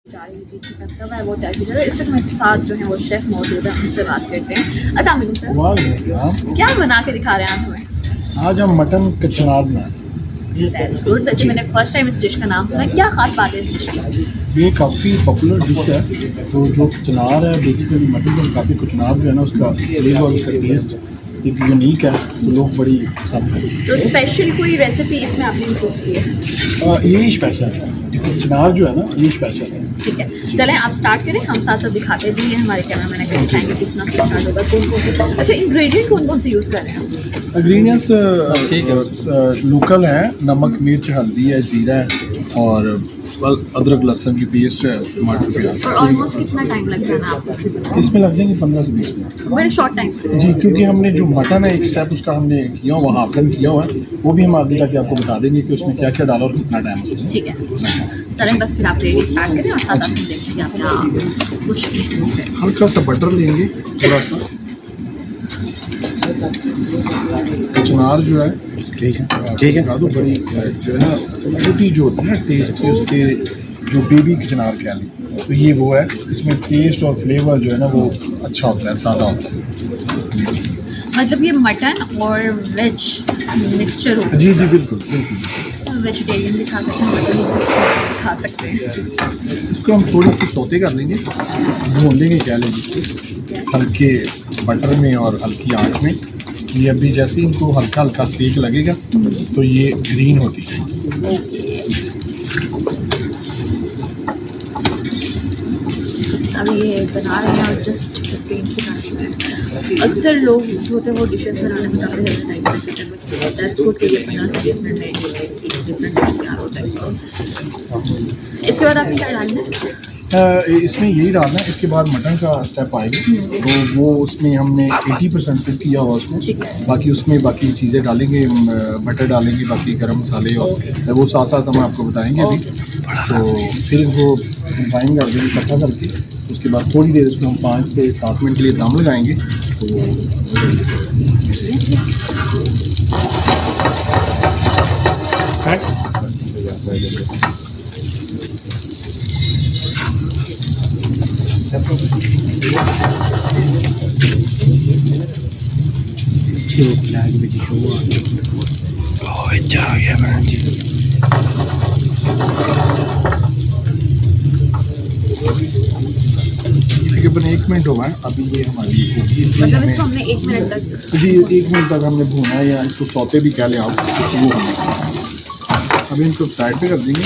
जा रही थी चिकन का मैं वो तैयार किया था। इससे मेरे साथ जो है वो शेफ मौजूद है, उनसे बात करते हैं। अस्सलाम वालेकुम सर, क्या बना के दिखा रहे हैं आज हमें? आज हम मटन कचनार बनाए। That's good. वैसे मैंने फर्स्ट टाइम इस डिश का नाम सुना, क्या खास बात है इस डिश की? ये काफ़ी पॉपुलर डिश है। तो जो कचनार है बेसिकली मटन का काफ़ी कचनार जो है ना उसका फ्लेवर उसका टेस्ट एक यूनिक है, तो लोग बड़ी पसंद है। तो स्पेशल कोई रेसिपी इसमें आपने इंक्लूड की है? यही स्पेशल है, कचनार जो है ना ये स्पेशल है। ठीक है, चलें आप स्टार्ट करें, हम साथ साथ दिखाते हैं। जी हमारे कैमरा मैंने कहीं चाहेंगे किस ना स्टार्ट होगा, कौन कौन से अच्छा इंग्रेडिएंट कौन कौन से यूज़ कर रहे हैं? इंग्रेडिएंट्स लोकल है, नमक मिर्च हल्दी है ज़ीरा है और अदरक लहसुन की पेस्ट है, टमाटर प्याज। और ऑलमोस्ट कितना टाइम लग जाना आपको? इसमें लग जाएंगे 15 से 20 मिनट। बड़े शॉर्ट टाइम जी, क्योंकि हमने जो मटन है एक स्टेप उसका हमने किया हुआ हाफ डन किया हुआ है, वो भी हम आगे जाके आपको बता देंगे कि उसमें क्या क्या डाला और कितना टाइम उसमें। ठीक है, चलें बस फिर आप रेडी स्टार्ट करें और साथ आप देखेंगे आप यहाँ कुछ हल्का सा बटर लेंगे, थोड़ा सा कचनार जो है ठीक है दादू बड़ी जो है ना छोटी जो होती है ना टेस्ट की उसके जो बेबी कचनार कह लें, तो ये वो है। इसमें टेस्ट और फ्लेवर जो है ना वो अच्छा होता है, सादा होता है। मतलब ये मटन और वेज मिक्सचर हो? जी बिल्कुल बिल्कुल। वेजिटेरियन भी खा सकते हैं, मटन भी खा सकते हैं। इसको हम थोड़ी सी सौते कर लेंगे, भून लेंगे कह लेंगे इसको हल्के बटर में और हल्की आंच में। ये अभी जैसे ही इनको हल्का हल्का सेक लगेगा तो ये ग्रीन होती जाएगी। अभी ये बना रहे हैं और जस्ट 15 सेकंड्स में। अक्सर लोग जो होते हैं वो डिशेस बनाने में काफ़ी ज़्यादा टाइम लगता है, बट दैट्स गुड कि ये 15 से 20 मिनट में एक डिफरेंट डिश तैयार होता है। इसके बाद आपने क्या डालना है? इसमें यही डालना है। इसके बाद मटन का स्टेप आएगा, तो वो उसमें हमने 80% कुक किया हुआ उसको, बाकी उसमें बाकी चीज़ें डालेंगे, बटर डालेंगे, बाकी गरम मसाले और वो साथ साथ हम आपको बताएंगे अभी। तो फिर वो कंबाइन कर देंगे इकट्ठा करके, उसके बाद थोड़ी देर उसको हम 5 से 7 मिनट के लिए दम लगाएंगे। तकरीबन 1 मिनट हुआ है अभी, ये हमारी होगी। मतलब इसको हमने 1 मिनट तक जी 1 मिनट तक हमने भूना है, या इसको सौते भी कह लें आप, तो वो हमने अभी इनको साइड पे कर देंगे।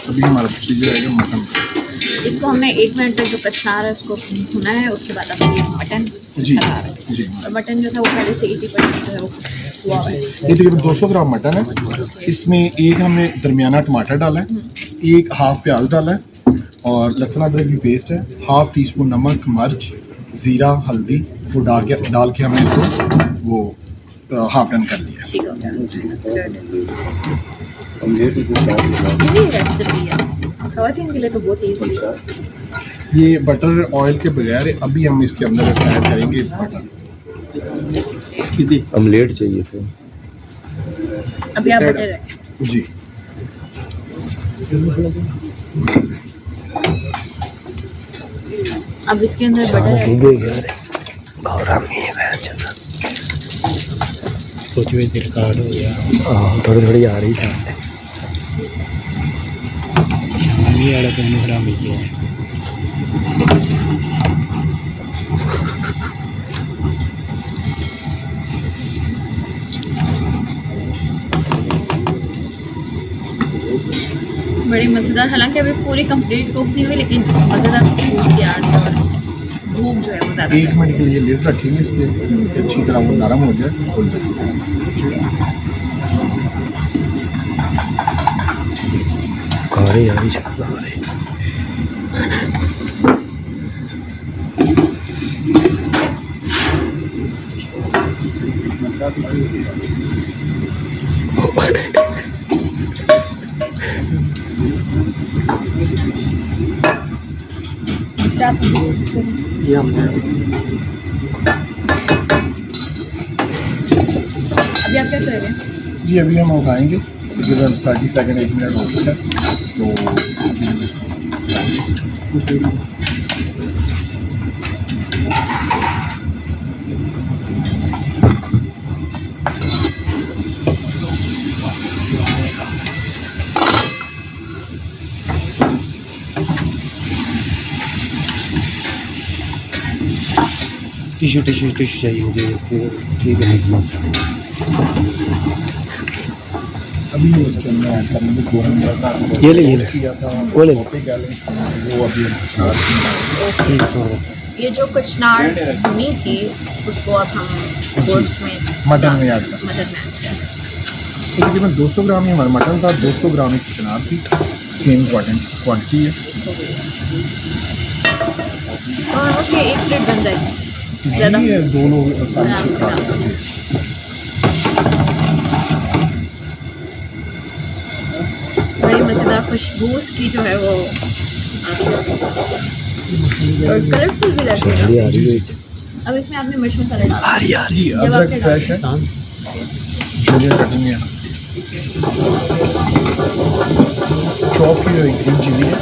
अभी हमारा प्रोसीजर है मटन, इसको हमने 1 मिनट तक जो कचनार है उसको भुना है, उसके बाद अब ये मटन जी और मटन जो था वो पहले से 80% जो है वो हुआ है। ये तकरीबन 200 ग्राम मटन है। इसमें एक हमने दरमियाना टमाटर डाला है, एक हाफ प्याज डाला है और लहसुन अदरक की पेस्ट है, हाफ टी स्पून नमक मिर्च ज़ीरा हल्दी वो डाल के हमने इसको वो हाफ डन कर लिया। ठीक हो गया। इजी रेसिपी है, खवातीन के लिए तो बहुत ईजी है। ये बटर ऑयल के बगैर है। अभी हम इसके अंदर ऐड करेंगे बटर। ऑमलेट चाहिए थे अभी आप बटर है जी। अब इसके अंदर बटर है। कुछ भी रिकॉर्ड हो गया, थोड़ी थोड़ी आ रही सामने वाला तो खराब नहीं किया है। बड़ी मज़ेदार, हालांकि अभी पूरी कंप्लीट कुक नहीं हुई लेकिन मज़ेदार खुशबू आ रही है और भूख जो है वो ज़्यादा। 1 मिनट के लिए लिड रखेंगे इसके, अच्छी तरह वो नरम हो जाए, खुल जाए। गौरी आ रही ये हमने अभी आप क्या कर रहे हैं? जी अभी हम उठाएंगे, तकरीबन 30 सेकंड 1 मिनट हो चुका है, तो अभी हम इसको टिश्यू टिश्यू टिश्यू चाहिए मुझे इसके ठीक है। अभी उसके अंदर ऐड करने में ये ले किया था वो ले वो अभी ये जो कचनार भुनी थी उसको अब हम गोश्त में मटन में ऐड कर मटन में ऐड करें। तकरीबन 200 ग्राम ही हमारा मटन था, 200 ग्राम ही कचनार थी, सेम क्वान्टिटी है। और उसके एक प्लेट बन जाएगी ज़्यादा ये दो लोग आसानी से खा सकते हैं। बड़ी मज़ेदार खुशबू की जो है वो और कलरफुल भी लगती है। आ रही है। अब इसमें आपने मिर्च मसाला डाला आ रही जी अदरक फ्रेश है, जूलियन कटिंग है, चॉप की हुई ग्रीन चिली है,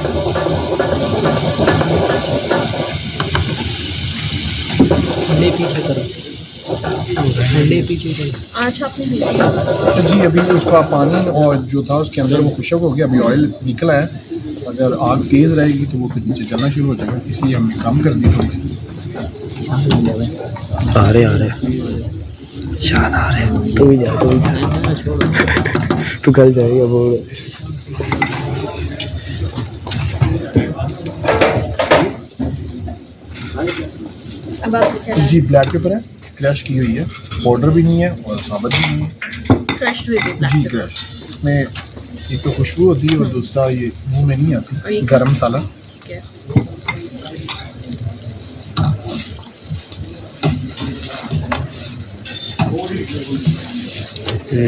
अच्छा आपने जी अभी उसका पानी और जो था उसके अंदर वो खुशक हो गया, अभी ऑयल निकला है। अगर आग तेज़ रहेगी तो वो फिर नीचे चलना शुरू हो जाएगा, इसलिए हमने कम कर दी थोड़ी सी। आ रहे शान आ रहे तू भी जा तू कल जाएगा वो। अब आप जी ब्लैक पेपर है, क्रश की हुई है, पाउडर भी नहीं है और साबुत भी नहीं है, क्रश हुई थी जी क्रश। इसमें एक तो खुशबू होती है और दूसरा ये मुंह में नहीं आती। गरम मसाला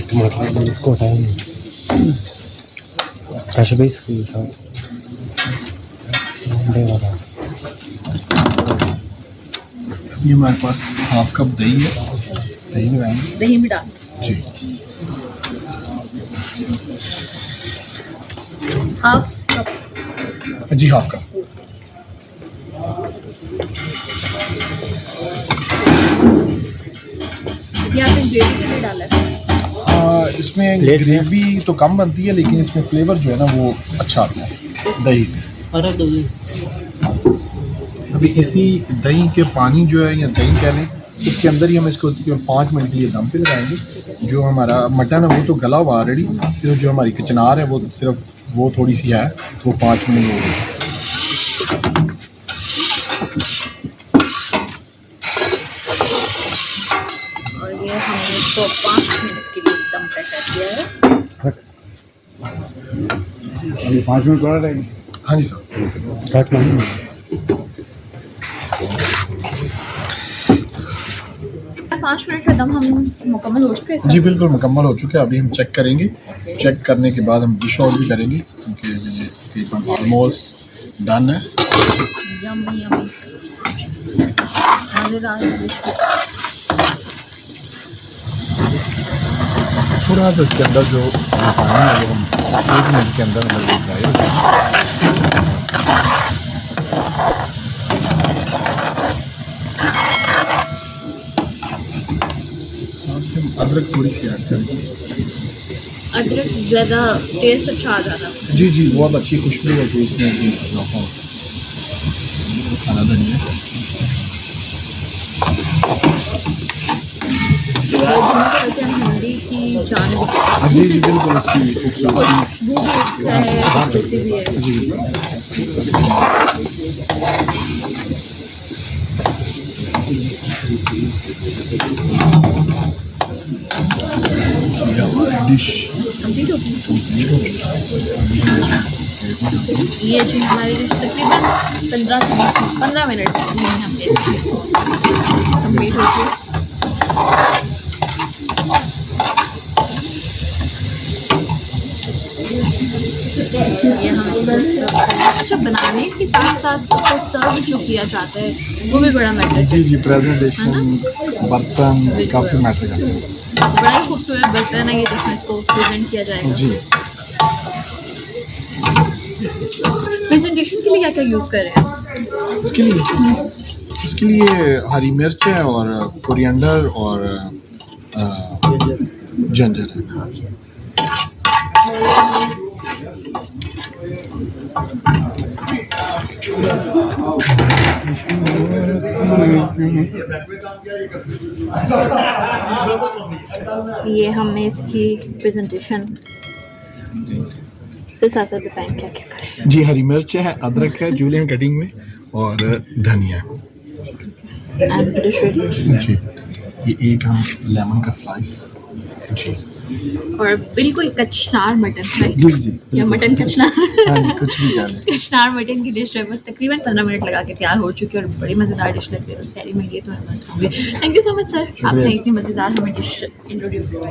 टमाटर इसको हटाएंगे भी इसके साथ ये हमारे पास हाफ कप दही है, दही लगाएंगे, दही भी डाल जी हाफ कप जी हाफ कप। यहाँ पे ग्रेवी के लिए डाला है। इसमें ग्रेवी तो कम बनती है लेकिन इसमें फ्लेवर जो है ना वो अच्छा आता है दही से। अभी इसी दही के पानी जो है या दही कह लें इसके अंदर ही हम इसको 5 मिनट के लिए दम पे लगाएंगे। जो हमारा मटन है वो तो गला हुआ ऑलरेडी, सिर्फ जो हमारी कचनार है वो सिर्फ वो थोड़ी सी है, वो 5 मिनट हो गई। और ये हमने इसको 5 मिनट के लिए दम पे कर दिया है। अभी 5 मिनट और रहेंगे। हाँ जी सर। 5 मिनट का दम हम मुकम्मल हो चुका है जी बिल्कुल मुकम्मल हो चुका है। अभी हम चेक करेंगे, चेक करने के बाद हम डिश आउट भी करेंगे क्योंकि ये तकरीबन ऑलमोस्ट डन है। यम्मी यम्मी मज़ेदार डिश। थोड़ा सा इसके अंदर जो पानी है वो हम 1 मिनट के अंदर अदरक थोड़ी सी ऐड करेंगे। अदरक ज़्यादा टेस्ट अच्छा आ जाता है। जी जी बहुत अच्छी खुशबू है तो इसमें भी इजाफा होता है। खाना धनिया वैसे हम हिंदी की जान भी जी जी बिल्कुल इसकी खूबसूरती वो भी है, खूबसूरती भी है। जी डिश कंप्लीट हो गई। ये जी हमारी डिश तकरीबन 15 मिनट में हमने कंप्लीट हो गई। ये हम अच्छा बनाने के साथ साथ उसको सर्व जो किया जाता है वो भी बड़ा मैटर जी जी प्रेजेंटेशन बर्तन काफ़ी मैटर करते हैं। बड़ा ही खूबसूरत बर्तन है ये जिसमें इसको प्रेजेंट किया जाएगा। जी प्रेजेंटेशन के लिए क्या क्या यूज़ कर रहे हैं? इसके लिए हरी मिर्च है और कोरिएंडर और जिंजर है। ये हमने इसकी प्रेजेंटेशन तो साथ साथ बताएं क्या क्या करें। जी, हरी मिर्च है, अदरक है जूलियन कटिंग में और धनिया। जी, ये एक हम लेमन का स्लाइस। जी, और बिल्कुल कचनार मटन है। जी या मटन कचनार। हाँ जी, कुछ भी कह लें। कचनार मटन की डिश है, वो तकरीबन 15 मिनट लगा के तैयार हो चुकी है और बड़ी मज़ेदार डिश लगती है। सहरी में ये तो हम मस्त होंगे। Thank you so much sir, आपने इतनी मज़ेदार हमें डिश इंट्रोड्यूस किया।